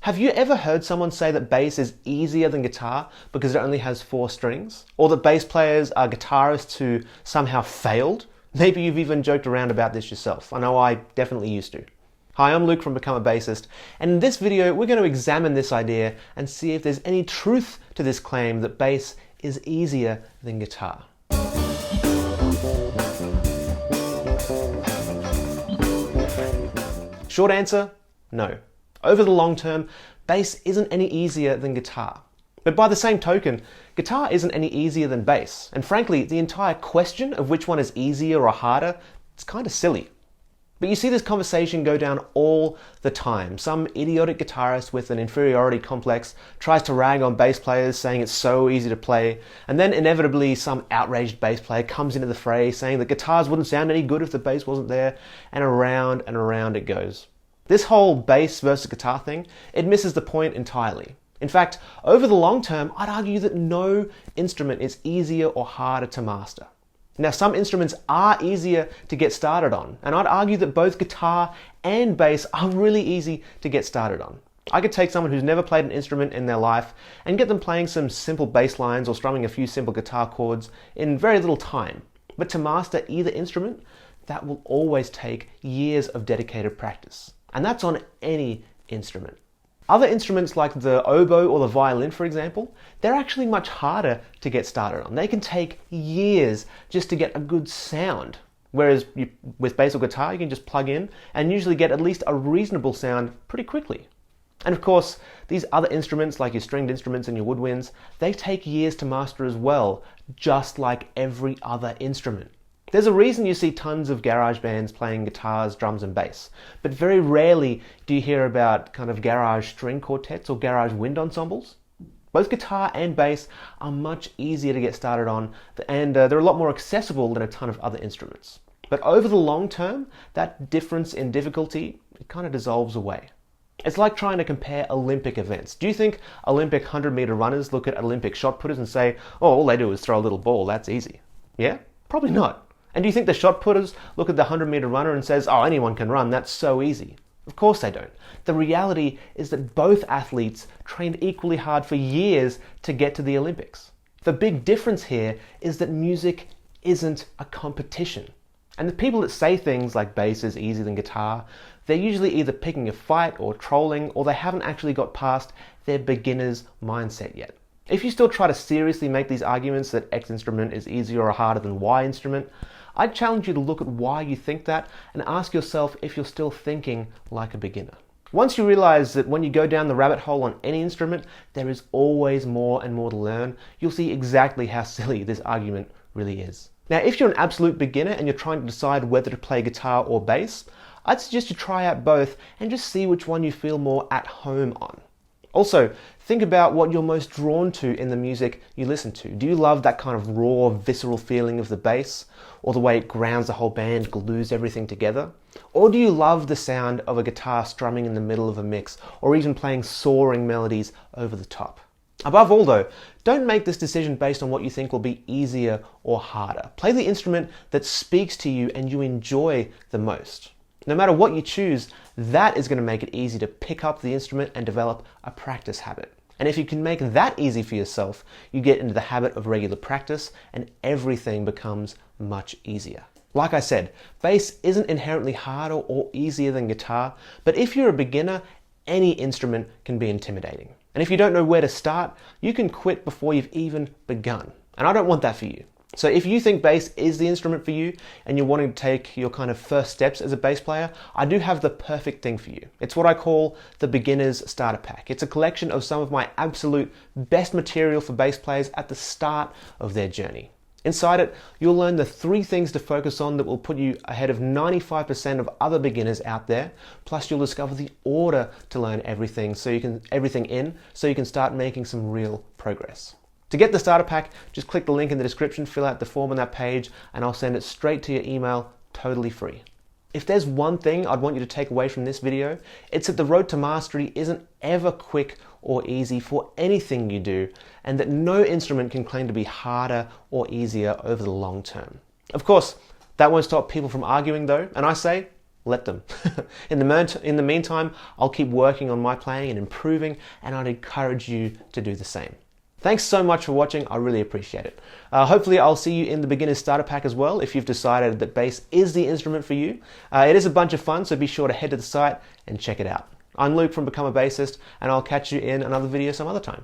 Have you ever heard someone say that bass is easier than guitar because it only has 4 strings? Or that bass players are guitarists who somehow failed? Maybe you've even joked around about this yourself. I know I definitely used to. Hi, I'm Luke from Become a Bassist, and in this video we're going to examine this idea and see if there's any truth to this claim that bass is easier than guitar. Short answer, no. Over the long term, bass isn't any easier than guitar. But by the same token, guitar isn't any easier than bass. And frankly, the entire question of which one is easier or harder, it's kind of silly. But you see this conversation go down all the time. Some idiotic guitarist with an inferiority complex tries to rag on bass players, saying it's so easy to play, and then inevitably some outraged bass player comes into the fray saying that guitars wouldn't sound any good if the bass wasn't there, and around it goes. This whole bass versus guitar thing, it misses the point entirely. In fact, over the long term, I'd argue that no instrument is easier or harder to master. Now, some instruments are easier to get started on, and I'd argue that both guitar and bass are really easy to get started on. I could take someone who's never played an instrument in their life and get them playing some simple bass lines or strumming a few simple guitar chords in very little time. But to master either instrument, that will always take years of dedicated practice. And that's on any instrument. Other instruments like the oboe or the violin, for example, they're actually much harder to get started on. They can take years just to get a good sound. Whereas with bass or guitar, you can just plug in and usually get at least a reasonable sound pretty quickly. And of course, these other instruments like your stringed instruments and your woodwinds, they take years to master as well, just like every other instrument. There's a reason you see tons of garage bands playing guitars, drums and bass, but very rarely do you hear about kind of garage string quartets or garage wind ensembles. Both guitar and bass are much easier to get started on, and they're a lot more accessible than a ton of other instruments. But over the long term, that difference in difficulty, it kind of dissolves away. It's like trying to compare Olympic events. Do you think Olympic 100-meter runners look at Olympic shot putters and say, oh, all they do is throw a little ball, that's easy? Yeah? Probably not. And do you think the shot putters look at the 100-meter runner and says, oh, anyone can run, that's so easy? Of course they don't. The reality is that both athletes trained equally hard for years to get to the Olympics. The big difference here is that music isn't a competition. And the people that say things like bass is easier than guitar, they're usually either picking a fight or trolling, or they haven't actually got past their beginner's mindset yet. If you still try to seriously make these arguments that X instrument is easier or harder than Y instrument, I'd challenge you to look at why you think that and ask yourself if you're still thinking like a beginner. Once you realize that when you go down the rabbit hole on any instrument, there is always more and more to learn, you'll see exactly how silly this argument really is. Now, if you're an absolute beginner and you're trying to decide whether to play guitar or bass, I'd suggest you try out both and just see which one you feel more at home on. Also, think about what you're most drawn to in the music you listen to. Do you love that kind of raw, visceral feeling of the bass? Or the way it grounds the whole band, glues everything together? Or do you love the sound of a guitar strumming in the middle of a mix, or even playing soaring melodies over the top? Above all though, don't make this decision based on what you think will be easier or harder. Play the instrument that speaks to you and you enjoy the most. No matter what you choose, that is going to make it easy to pick up the instrument and develop a practice habit. And if you can make that easy for yourself, you get into the habit of regular practice and everything becomes much easier. Like I said, bass isn't inherently harder or easier than guitar, but if you're a beginner, any instrument can be intimidating. And if you don't know where to start, you can quit before you've even begun. And I don't want that for you. So if you think bass is the instrument for you and you're wanting to take your kind of first steps as a bass player, I do have the perfect thing for you. It's what I call the Beginner's Starter Pack. It's a collection of some of my absolute best material for bass players at the start of their journey. Inside it, you'll learn the 3 things to focus on that will put you ahead of 95% of other beginners out there. Plus you'll discover the order to learn everything so you can start making some real progress. To get the starter pack, just click the link in the description, fill out the form on that page, and I'll send it straight to your email, totally free. If there's one thing I'd want you to take away from this video, it's that the road to mastery isn't ever quick or easy for anything you do, and that no instrument can claim to be harder or easier over the long term. Of course, that won't stop people from arguing though, and I say, let them. In the meantime, I'll keep working on my playing and improving, and I'd encourage you to do the same. Thanks so much for watching, I really appreciate it. Hopefully I'll see you in the Beginner's Starter Pack as well if you've decided that bass is the instrument for you. It is a bunch of fun, so be sure to head to the site and check it out. I'm Luke from Become a Bassist, and I'll catch you in another video some other time.